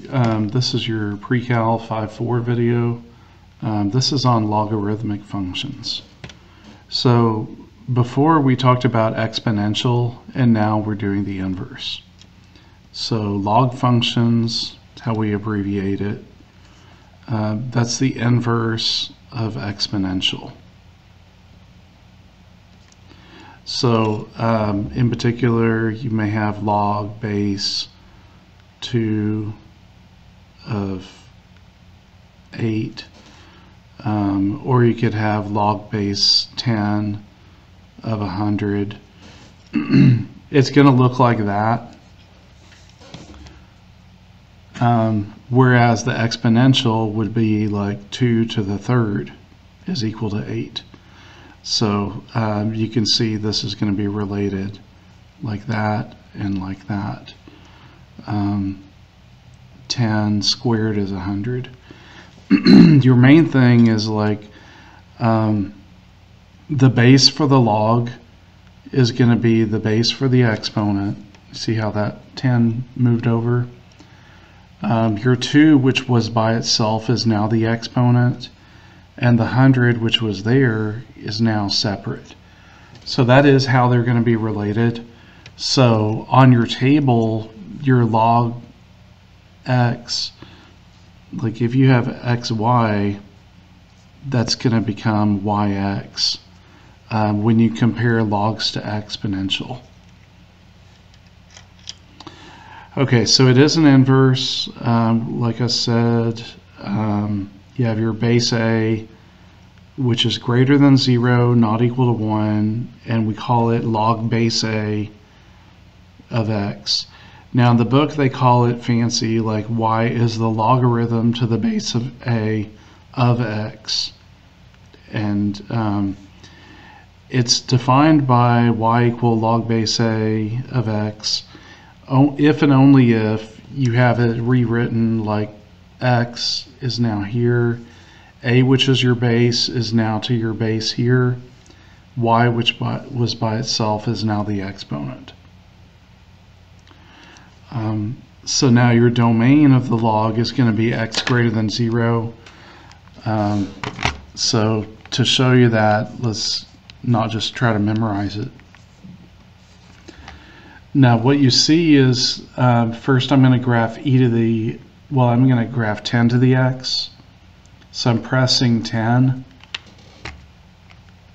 this is your Pre-Cal 5.4 video. This is on logarithmic functions. So before we talked about exponential, and now we're doing the inverse. So log functions, how we abbreviate it, that's the inverse of exponential. So in particular, you may have log base 2 of 8, or you could have log base 10 of 100. It's going to look like that. Whereas the exponential would be like 2 to the third is equal to 8. So you can see this is going to be related like that and like that. 10 squared is 100. Your main thing is like the base for the log is going to be the base for the exponent. See how that 10 moved over? Your 2, which was by itself, is now the exponent, and the 100, which was there, is now separate. So that is how they're going to be related. So on your table, your log x, like if you have xy, that's going to become yx when you compare logs to exponential. Okay, so it is an inverse. Like I said, you have your base a, which is greater than 0, not equal to 1, and we call it log base a of x. Now in the book they call it fancy, like y is the logarithm to the base of a of x. And it's defined by y equal log base a of x if and only if you have it rewritten like x is now here, a, which is your base, is now to your base here, y, which was by itself, is now the exponent. So now your domain of the log is going to be x greater than 0. So to show you that, let's not just try to memorize it. Now what you see is, first I'm going to graph I'm going to graph 10 to the x. So I'm pressing 10,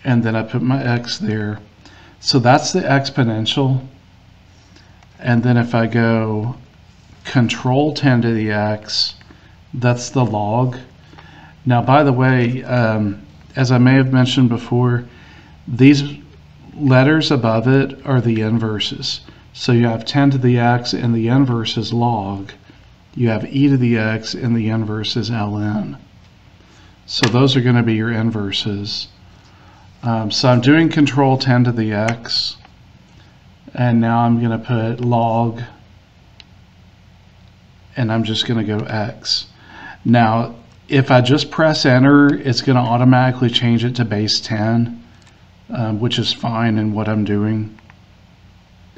and then I put my x there. So that's the exponential. And then if I go control 10 to the x, that's the log. Now by the way, as I may have mentioned before, these letters above it are the inverses. So you have 10 to the x and the inverse is log. You have e to the x and the inverse is ln. So those are going to be your inverses. So I'm doing control 10 to the x, and now I'm going to put log, and I'm just going to go x. Now if I just press enter, it's going to automatically change it to base 10, which is fine in what I'm doing.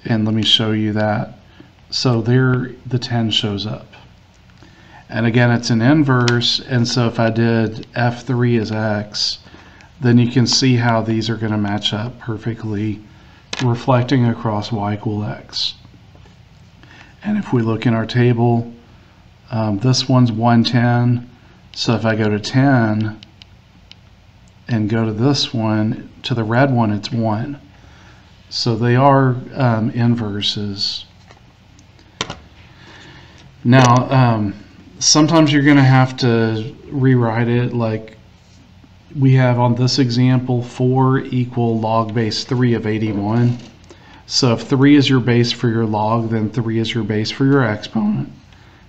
And let me show you that. So there the 10 shows up. And again, it's an inverse, and so if I did F3 as x, then you can see how these are going to match up perfectly, reflecting across y equal x. And if we look in our table, this one's 110, so if I go to 10 and go to this one, to the red one, it's 1. So they are inverses. Now, sometimes you're going to have to rewrite it, like we have on this example 4 equal log base 3 of 81. So if 3 is your base for your log, then 3 is your base for your exponent.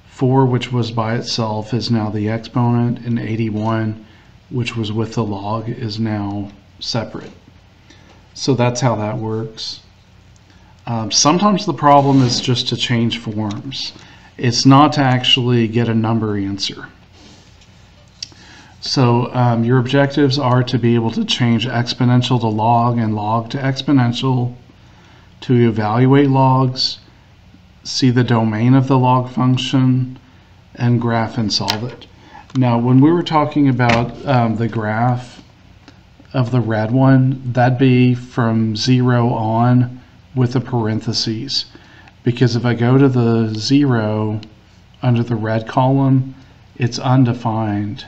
4, which was by itself, is now the exponent, and 81, which was with the log, is now separate. So that's how that works. Sometimes the problem is just to change forms. It's not to actually get a number answer. So your objectives are to be able to change exponential to log and log to exponential, to evaluate logs, see the domain of the log function, and graph and solve it. Now, when we were talking about the graph of the red one, that'd be from 0 on with the parentheses. Because if I go to the 0 under the red column, it's undefined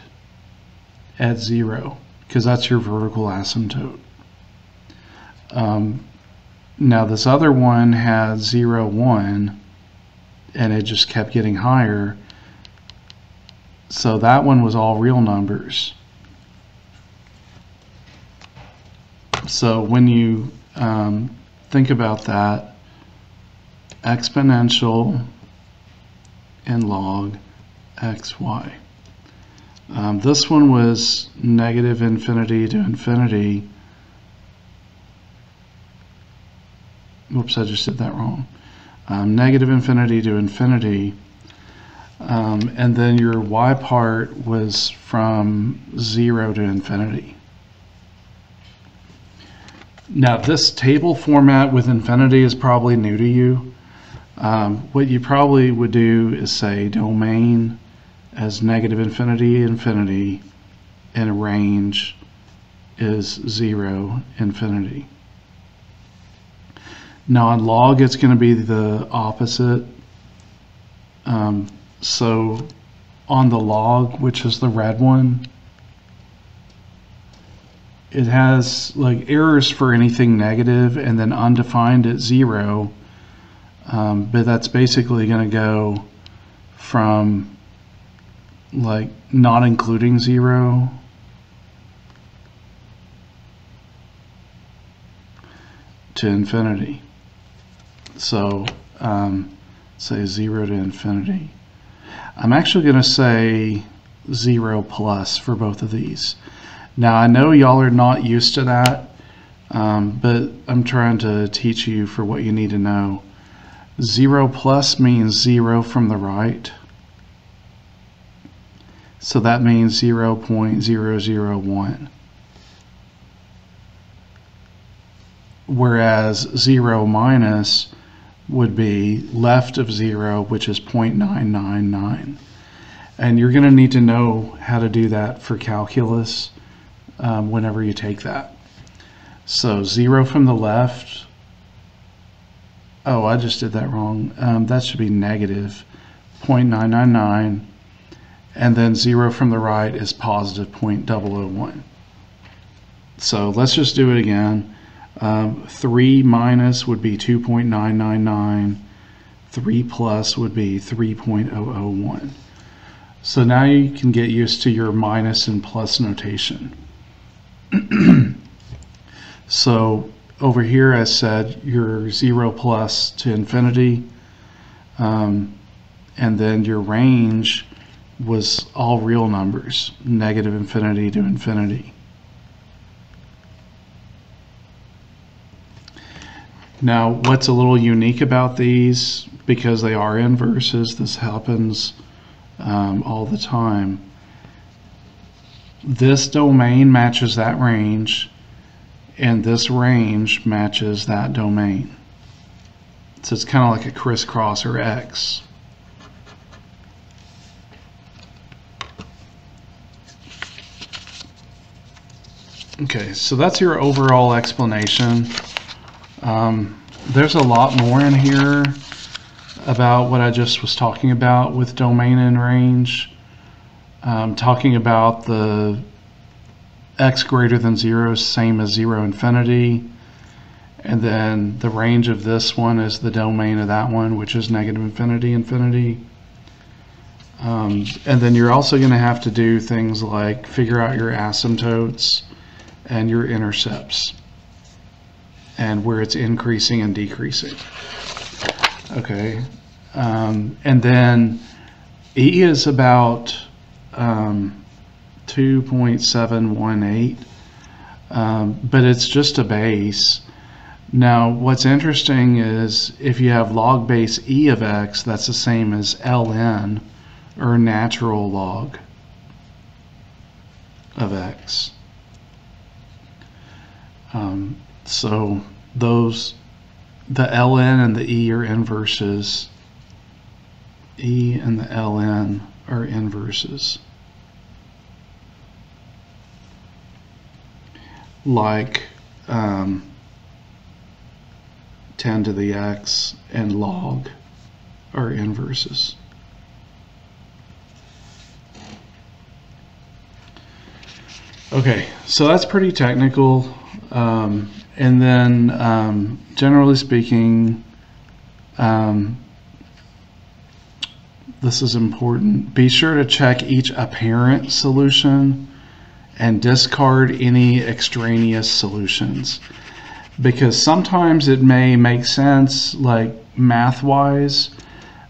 at 0, because that's your vertical asymptote. Now this other one had 0, 1, and it just kept getting higher. So that one was all real numbers. So when you think about that, exponential and log xy. This one was negative infinity to infinity. Whoops, I just did that wrong. Negative infinity to infinity. And then your y part was from 0 to infinity. Now this table format with infinity is probably new to you. What you probably would do is say domain as negative infinity, infinity, and range is 0, infinity. Now on log, it's going to be the opposite. So on the log, which is the red one, it has like errors for anything negative and then undefined at 0. But that's basically going to go from like not including 0 to infinity. So say 0 to infinity. I'm actually going to say 0 plus for both of these. Now I know y'all are not used to that, but I'm trying to teach you for what you need to know. 0 plus means 0 from the right. So that means 0.001. Whereas 0 minus would be left of 0, which is 0.999. And you're going to need to know how to do that for calculus whenever you take that. So 0 from the left, oh, I just did that wrong. That should be negative 0.999. And then 0 from the right is positive 0.001. So let's just do it again. 3 minus would be 2.999. 3 plus would be 3.001. So now you can get used to your minus and plus notation. So over here I said your 0 plus to infinity, and then your range was all real numbers, negative infinity to infinity. Now what's a little unique about these, because they are inverses, this happens all the time. This domain matches that range, and this range matches that domain. So it's kind of like a crisscross or X. Okay, so that's your overall explanation. There's a lot more in here about what I just was talking about with domain and range. Talking about the x greater than 0 is same as 0 infinity, and then the range of this one is the domain of that one, which is negative infinity, infinity. And then you're also going to have to do things like figure out your asymptotes and your intercepts and where it's increasing and decreasing. Okay, and then E is about 2.718, but it's just a base. Now what's interesting is if you have log base E of x, that's the same as ln, or natural log of x. So those, the ln and the E are inverses. E and the ln are inverses. Like 10 to the x and log are inverses. Okay, so that's pretty technical. And then generally speaking, this is important. Be sure to check each apparent solution and discard any extraneous solutions, because sometimes it may make sense like math-wise,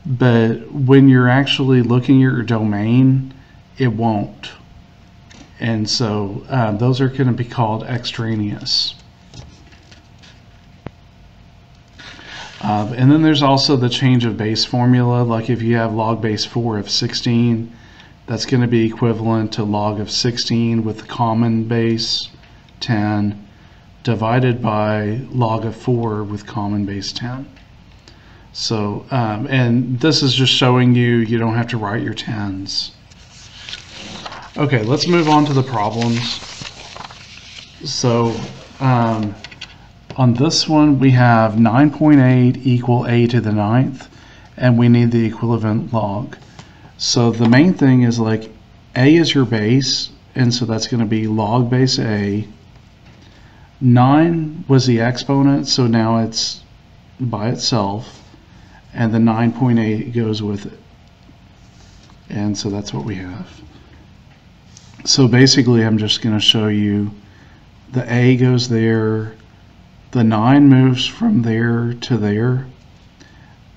but when you're actually looking at your domain, it won't. And so those are going to be called extraneous. And then there's also the change of base formula. Like if you have log base 4 of 16, that's going to be equivalent to log of 16 with the common base 10 divided by log of 4 with common base 10. So, and this is just showing you don't have to write your 10s. Okay, let's move on to the problems. So, on this one, we have 9.8 equal a to the 9th, and we need the equivalent log. So the main thing is like a is your base, and so that's going to be log base a. 9 was the exponent, so now it's by itself, and the 9.8 goes with it. And so that's what we have. So basically, I'm just going to show you the a goes there, the 9 moves from there to there,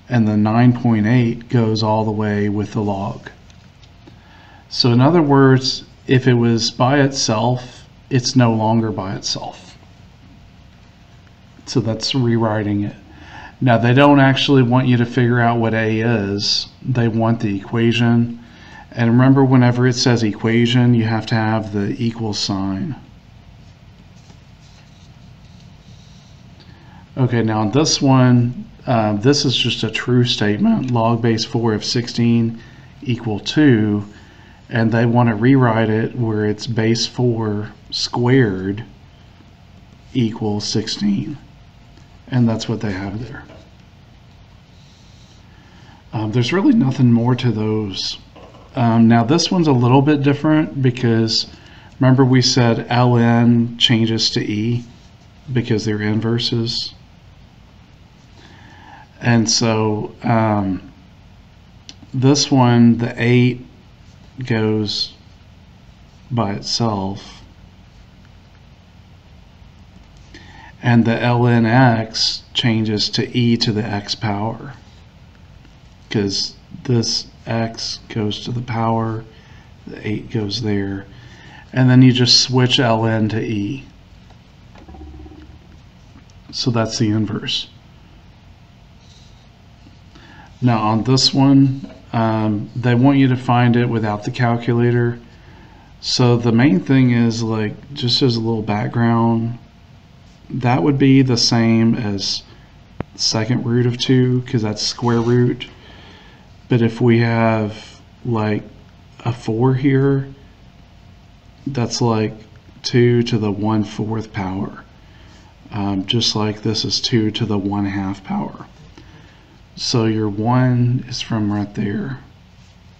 and the 9.8 goes all the way with the log. So in other words, if it was by itself, it's no longer by itself. So that's rewriting it. Now they don't actually want you to figure out what a is. They want the equation. And remember, whenever it says equation, you have to have the equal sign. Okay, now on this one, this is just a true statement. Log base 4 of 16 equal 2, and they want to rewrite it where it's base 4 squared equals 16. And that's what they have there. There's really nothing more to those. Now this one's a little bit different because remember we said ln changes to e because they're inverses. And so this one, the 8 goes by itself, and the ln x changes to e to the x power, because this x goes to the power, the 8 goes there, and then you just switch ln to e. So that's the inverse. Now on this one, they want you to find it without the calculator. So the main thing is, like, just as a little background, that would be the same as second root of 2 because that's square root. But if we have like a 4 here, that's like 2 to the 1/4 power. Just like this is 2 to the 1/2 power. So your 1 is from right there,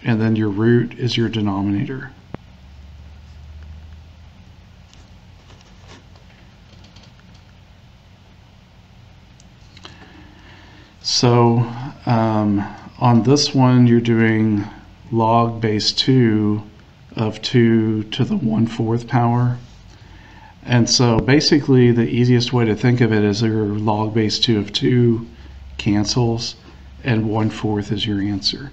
and then your root is your denominator. So on this one, you're doing log base 2 of 2 to the 1/4 power. And so basically the easiest way to think of it is your log base 2 of 2 cancels, and 1/4 is your answer.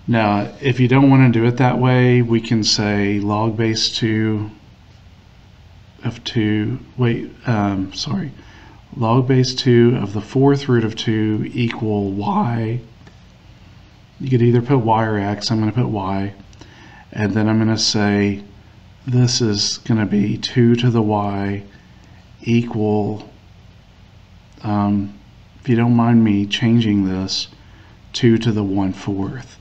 Now, if you don't want to do it that way, we can say log base 2 of 2, log base 2 of the 4th root of 2 equal y. You could either put y or x. I'm going to put y. And then I'm going to say this is going to be 2 to the y equal, if you don't mind me changing this, 2 to the 1/4.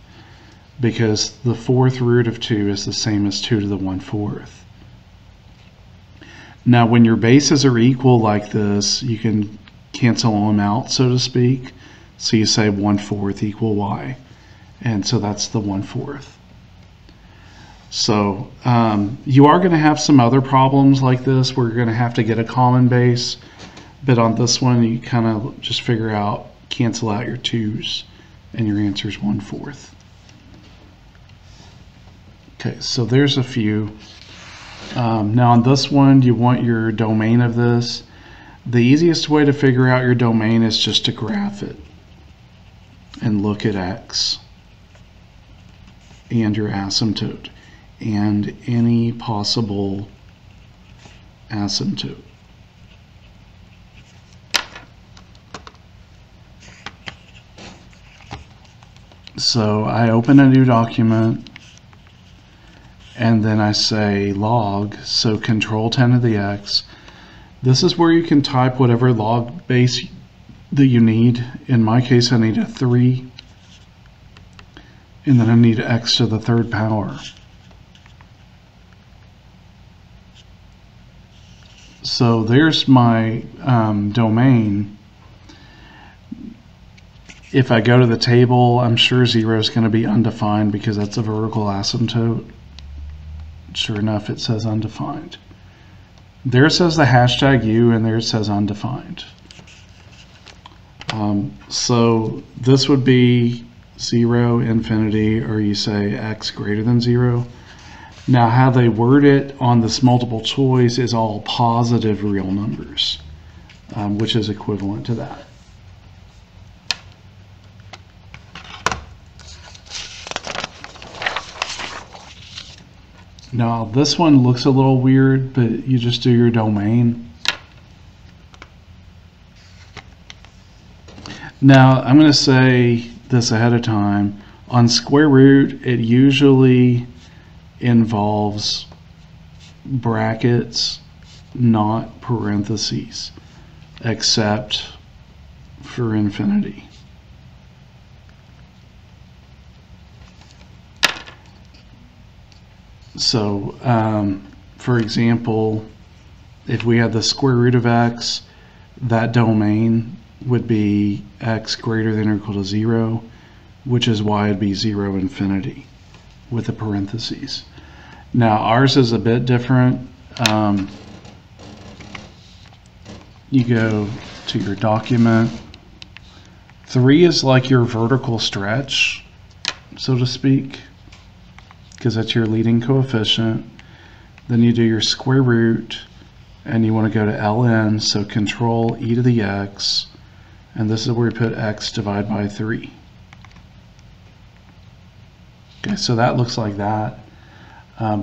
because the fourth root of 2 is the same as 2 to the 1/4. Now when your bases are equal like this, you can cancel them out, so to speak. So you say 1/4 equal y, and so that's the 1/4. So you are going to have some other problems like this where you're going to have to get a common base, but on this one you kind of just figure out, cancel out your 2's, and your answer is 1/4. Okay, so there's a few. Now on this one, you want your domain of this. The easiest way to figure out your domain is just to graph it and look at x and your asymptote and any possible asymptote. So I open a new document and then I say log, so control 10 of the x. This is where you can type whatever log base that you need. In my case, I need a 3, and then I need x to the 3rd power. So there's my domain. If I go to the table, I'm sure 0 is going to be undefined because that's a vertical asymptote. Sure enough, it says undefined. There it says the hashtag U, and there it says undefined. So this would be 0, infinity, or you say x greater than 0. Now how they word it on this multiple choice is all positive real numbers, which is equivalent to that. Now this one looks a little weird, but you just do your domain. Now I'm going to say this ahead of time. On square root, it usually involves brackets, not parentheses, except for infinity. So, for example, if we had the square root of x, that domain would be x greater than or equal to 0, which is why it'd be 0 infinity with the parentheses. Now, ours is a bit different. You go to your document. 3 is like your vertical stretch, so to speak, because that's your leading coefficient. Then you do your square root, and you want to go to ln, so control e to the x, and this is where you put x divided by 3. Okay, so that looks like that,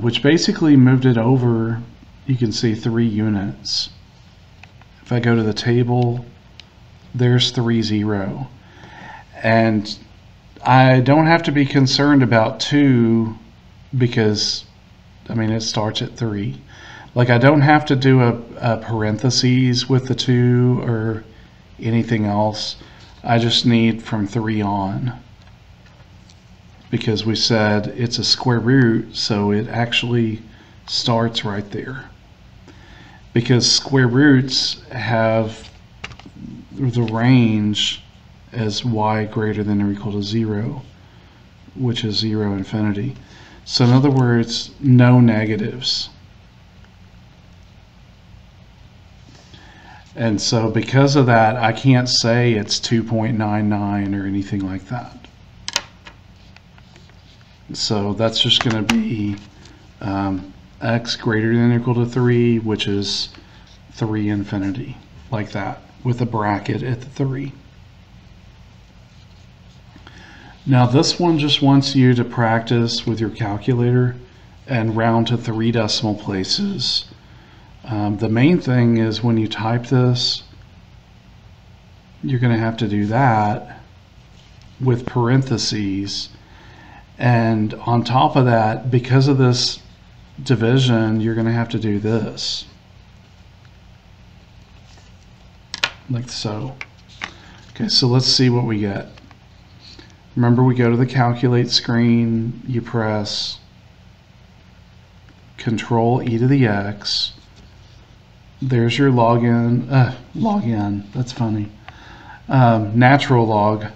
which basically moved it over, you can see 3 units. If I go to the table, there's 3, 0. And I don't have to be concerned about 2 because, I mean, it starts at 3. Like, I don't have to do a parentheses with the 2 or anything else. I just need from 3 on, because we said it's a square root, so it actually starts right there. Because square roots have the range as y greater than or equal to 0, which is 0 infinity. So in other words, no negatives. And so because of that, I can't say it's 2.99 or anything like that. So that's just going to be x greater than or equal to 3, which is 3 infinity, like that, with a bracket at the 3. Now this one just wants you to practice with your calculator and round to 3 decimal places. The main thing is when you type this, you're going to have to do that with parentheses. And on top of that, because of this division, you're going to have to do this, like so. Okay, so let's see what we get. Remember, we go to the calculate screen, you press Control E to the X. There's your login, that's funny. Natural log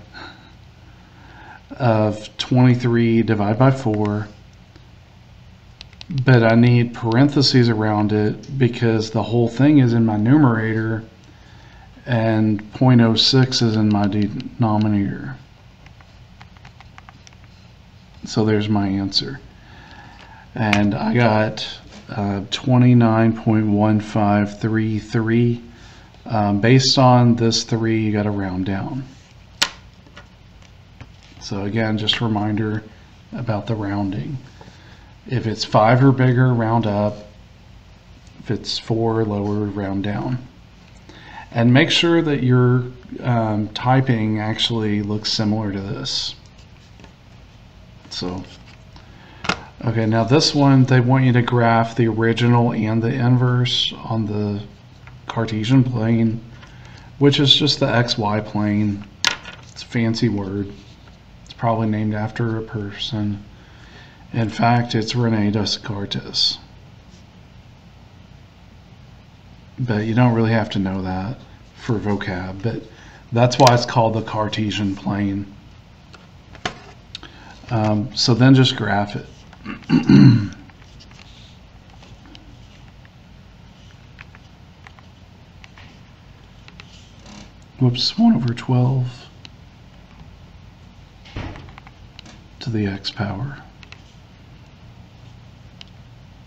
of 23 divided by 4. But I need parentheses around it because the whole thing is in my numerator and 0.06 is in my denominator. So there's my answer. And I got 29.1533. Based on this 3, you got to round down. So again, just a reminder about the rounding. If it's 5 or bigger, round up. If it's 4 or lower, round down. And make sure that your typing actually looks similar to this. So, okay, now this one, they want you to graph the original and the inverse on the Cartesian plane, which is just the XY plane. It's a fancy word. It's probably named after a person. In fact, it's Rene Descartes. But you don't really have to know that for vocab, but that's why it's called the Cartesian plane. So then just graph it. Whoops, 1 over 12 to the x power.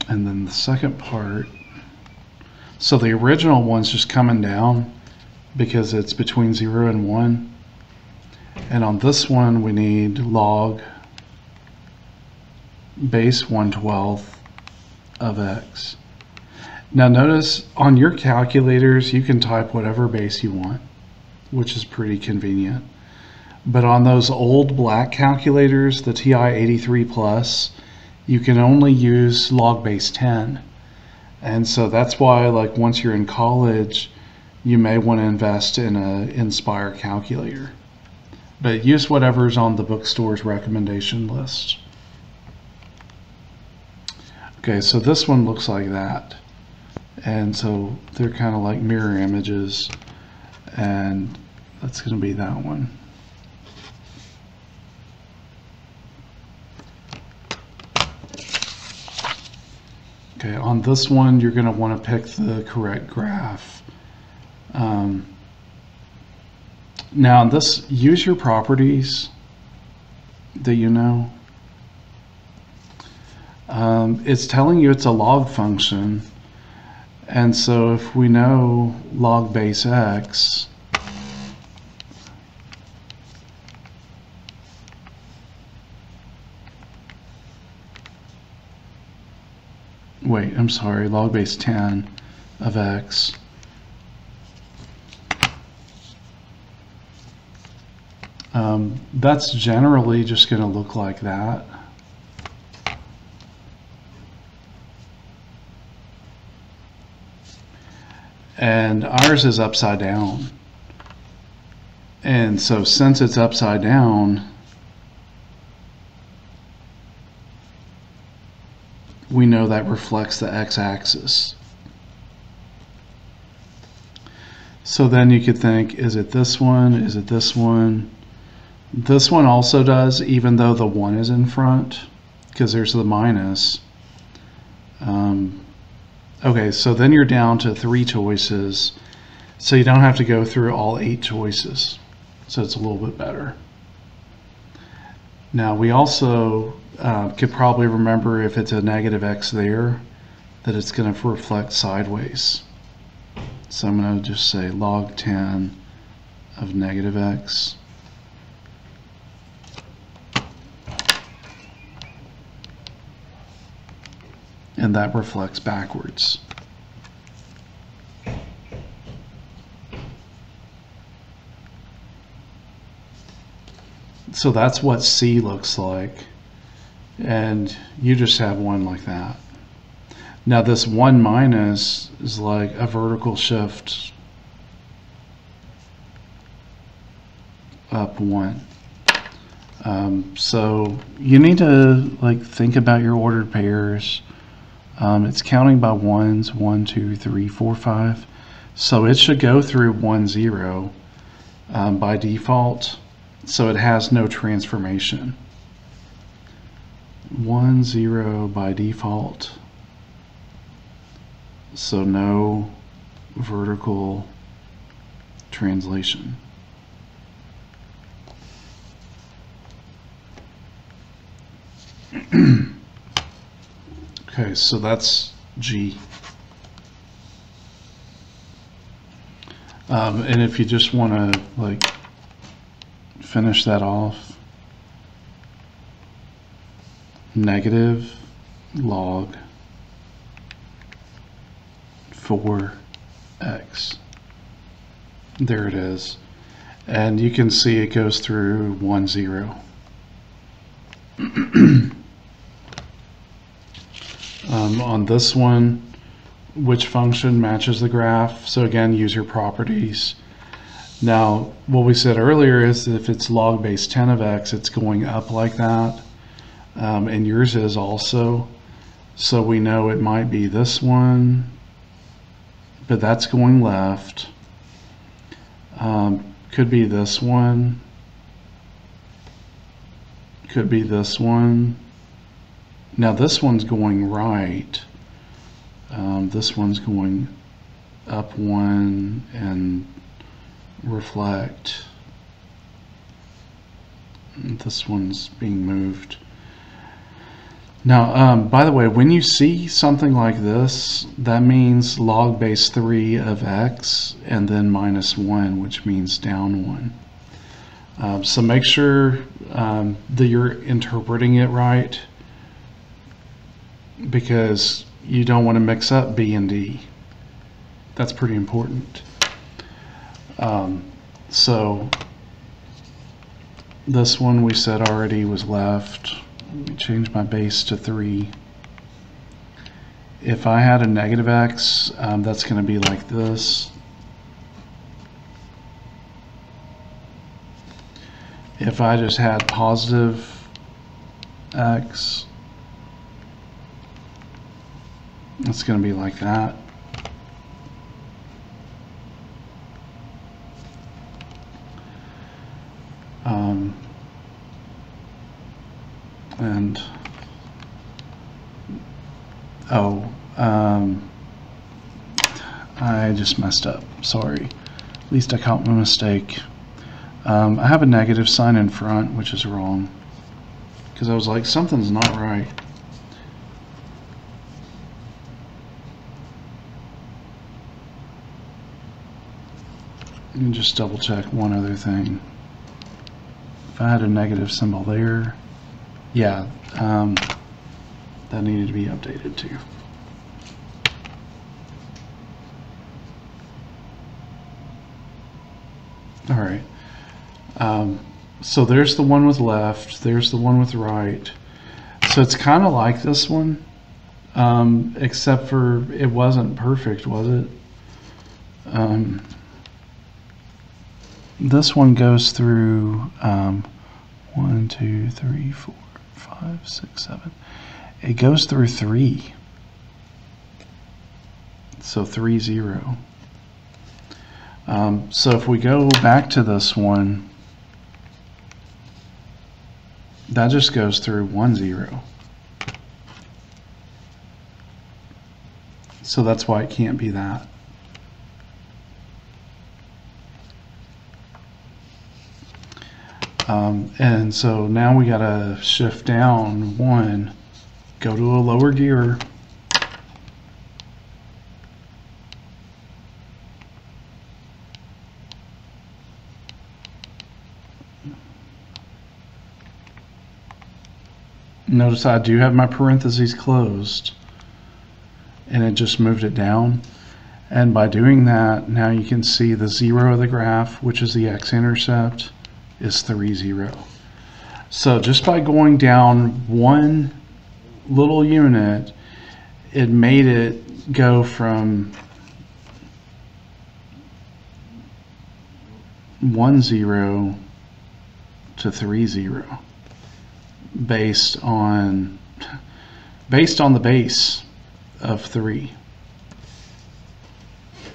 And then the second part, so the original one's just coming down because it's between 0 and 1. And on this one, we need log base 1/12 of x. Now notice on your calculators, you can type whatever base you want, which is pretty convenient. But on those old black calculators, the TI-83 Plus, you can only use log base 10. And so that's why, like, once you're in college, you may want to invest in an Inspire calculator. But use whatever's on the bookstore's recommendation list. Okay, so this one looks like that. And so they're kind of like mirror images. And that's going to be that one. Okay, on this one, you're going to want to pick the correct graph. Now, on this, use your properties that you know. It's telling you it's a log function. And so if we know log base x, wait, I'm sorry, log base 10 of x. That's generally just going to look like that. And ours is upside down. And so since it's upside down, we know that reflects the x-axis. So then you could think, is it this one? Is it this one? This one also does, even though the 1 is in front, because there's the minus. Okay, so then you're down to 3 choices, so you don't have to go through all 8 choices. So it's a little bit better. Now we also could probably remember if it's a negative x there, that it's going to reflect sideways. So I'm going to just say log 10 of negative x. And that reflects backwards. So that's what C looks like. And you just have one like that. Now this 1 minus is like a vertical shift up 1. So you need to like think about your ordered pairs. It's counting by ones, 1, 2, 3, 4, 5. So it should go through 1, 0 by default. So it has no transformation. 1, 0 by default. So no vertical translation. Okay, so that's G. And if you just want to like finish that off, negative log 4x. There it is. And you can see it goes through 1, 0. On this one, which function matches the graph? So again, use your properties. Now, what we said earlier is if it's log base 10 of x, it's going up like that. And yours is also. So we know it might be this one, but that's going left. Could be this one. Could be this one. Now this one's going right. This one's going up 1 and reflect. This one's being moved. Now, by the way, when you see something like this, that means log base 3 of x and then minus 1, which means down 1. So make sure that you're interpreting it right, because you don't want to mix up B and D. That's pretty important. So this one we said already was left. Let me change my base to 3. If I had a negative x, that's going to be like this. If I just had positive x, it's going to be like that. And I just messed up. Sorry. At least I caught my mistake. I have a negative sign in front, which is wrong, because I was like, something's not right. And just double check one other thing. If I had a negative symbol there, yeah, that needed to be updated too. All right. So there's the one with left, there's the one with right. So it's kind of like this one, except for it wasn't perfect, was it? This one goes through 1, 2, 3, 4, 5, 6, 7. It goes through 3. So 3, 0. So if we go back to this one, that just goes through 1, 0. So that's why it can't be that. And so now we got to shift down 1, go to a lower gear. Notice I do have my parentheses closed, and it just moved it down. And by doing that, now you can see the 0 of the graph, which is the x-intercept, is 3, 0. So just by going down one little unit, it made it go from 1, 0 to 3, 0, based on the base of 3.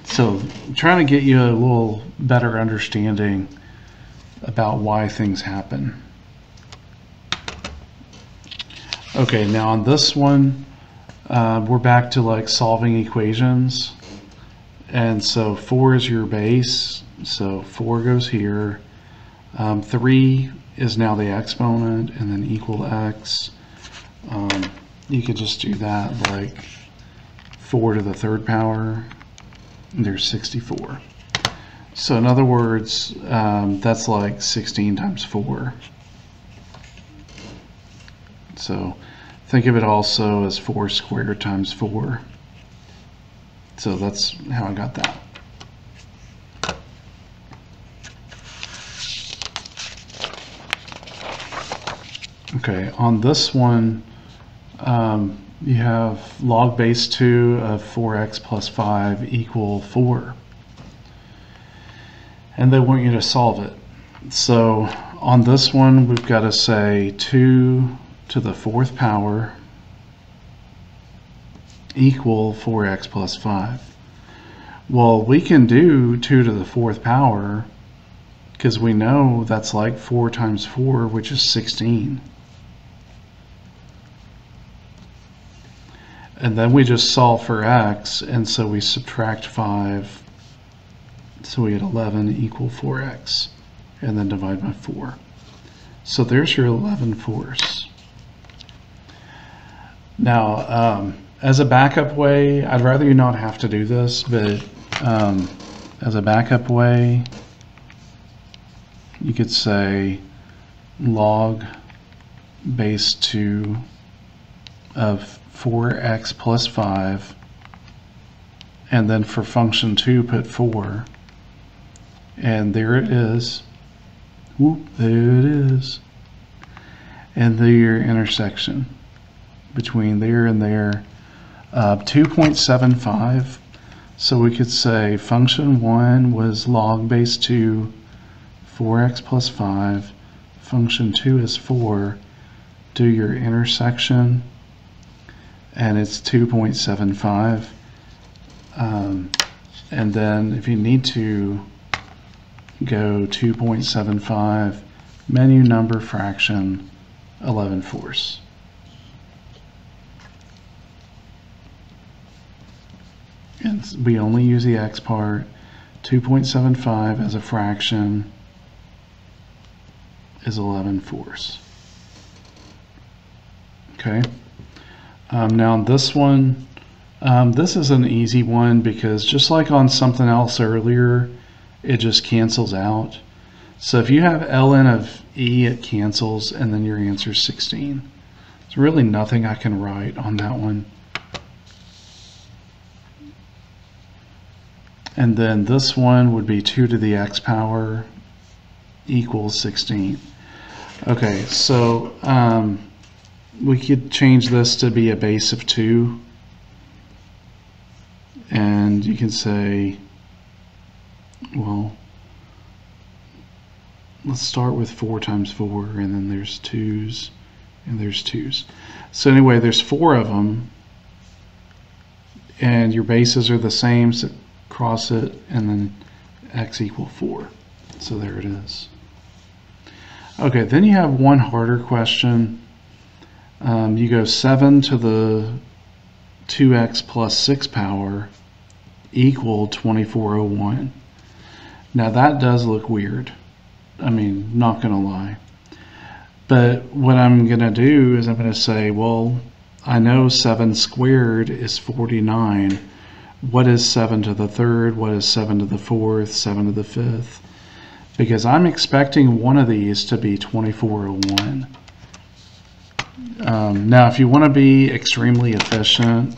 So I'm trying to get you a little better understanding about why things happen. Okay, now on this one, we're back to like solving equations. And so 4 is your base, so 4 goes here. 3 is now the exponent, and then equal x. You could just do that like 4 to the 3rd power. There's 64. So in other words, that's like 16 times 4. So think of it also as 4 squared times 4. So that's how I got that. Okay, on this one, you have log base 2 of 4x plus 5 equal 4. And they want you to solve it. So on this one, we've got to say 2 to the 4th power equal 4x plus 5. Well, we can do 2 to the 4th power because we know that's like 4 times 4, which is 16. And then we just solve for x, and so we subtract 5, so we get 11 equal 4x, and then divide by 4. So there's your 11 fourths. Now, as a backup way, I'd rather you not have to do this, but as a backup way, you could say log base 2 of 4x plus 5, and then for function 2 put 4, and there it is. Whoop, there it is. And there your intersection between there and there, 2.75. So we could say function 1 was log base 2, 4x plus 5. Function 2 is 4. Do your intersection, and it's 2.75. And then if you need to, go 2.75, menu number fraction, 11 fourths. And we only use the x part. 2.75 as a fraction is 11 fourths. Okay. Now this one, this is an easy one because just like on something else earlier, it just cancels out. So if you have ln of e, it cancels, and then your answer is 16. There's really nothing I can write on that one. And then this one would be 2 to the x power equals 16. Okay, so we could change this to be a base of 2. And you can say, well, let's start with 4 times 4, and then there's 2's, and there's 2's. So anyway, there's 4 of them, and your bases are the same, so cross it, and then x equal 4. So there it is. Okay, then you have one harder question. You go 7 to the 2x plus 6 power equal 2401. Now that does look weird. I mean, not gonna lie. But what I'm gonna do is I'm gonna say, well, I know 7 squared is 49. What is 7 to the 3rd? What is 7 to the 4th? 7 to the 5th? Because I'm expecting one of these to be 2401. Now, if you want to be extremely efficient,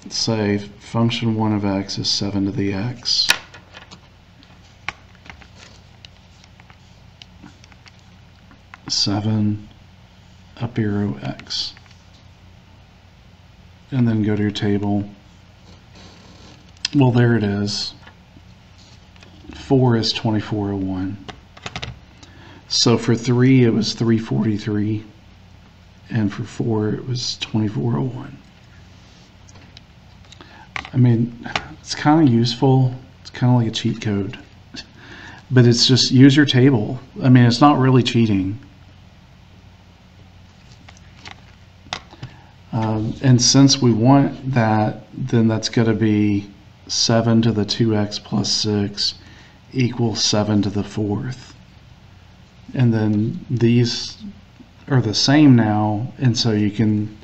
say function 1 of x is 7 to the x. Seven up arrow x. And then go to your table. Well, there it is. 4 is 2401. So for 3, it was 343, and for 4, it was 2401. I mean, it's kind of useful. It's kind of like a cheat code, but it's just use your table. I mean, it's not really cheating. And since we want that, then that's going to be 7 to the 2x plus 6 equals 7 to the 4th. And then these are the same now, and so you can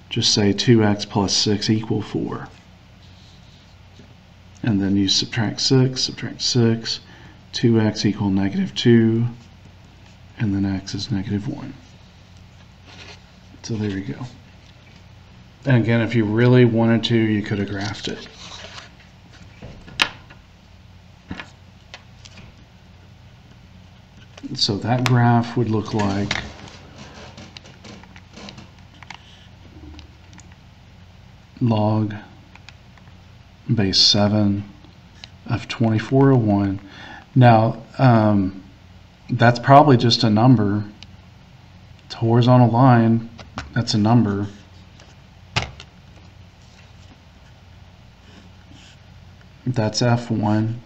just say 2x plus 6 equal 4. And then you subtract 6, 2x equal -2, and then x is -1. So there you go. And again, if you really wanted to, you could have graphed it. So that graph would look like log base 7 of 2401. Now, that's probably just a number. It's a horizontal line. That's a number. That's F1.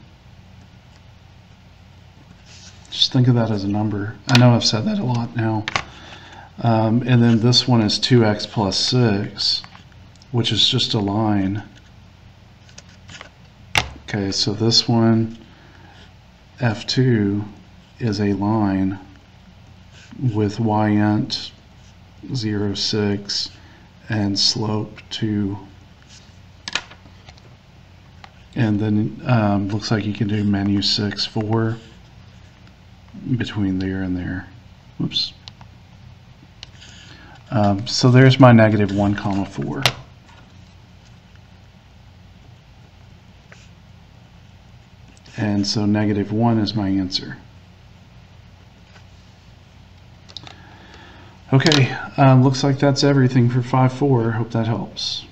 Just think of that as a number. I know I've said that a lot now. And then this one is 2x plus 6, which is just a line. Okay, so this one, F2, is a line with y-int 0, 6 and slope 2. And then looks like you can do menu 6, 4 between there and there. Whoops. So there's my -1, 4. And so -1 is my answer. Okay, looks like that's everything for 5-4. Hope that helps.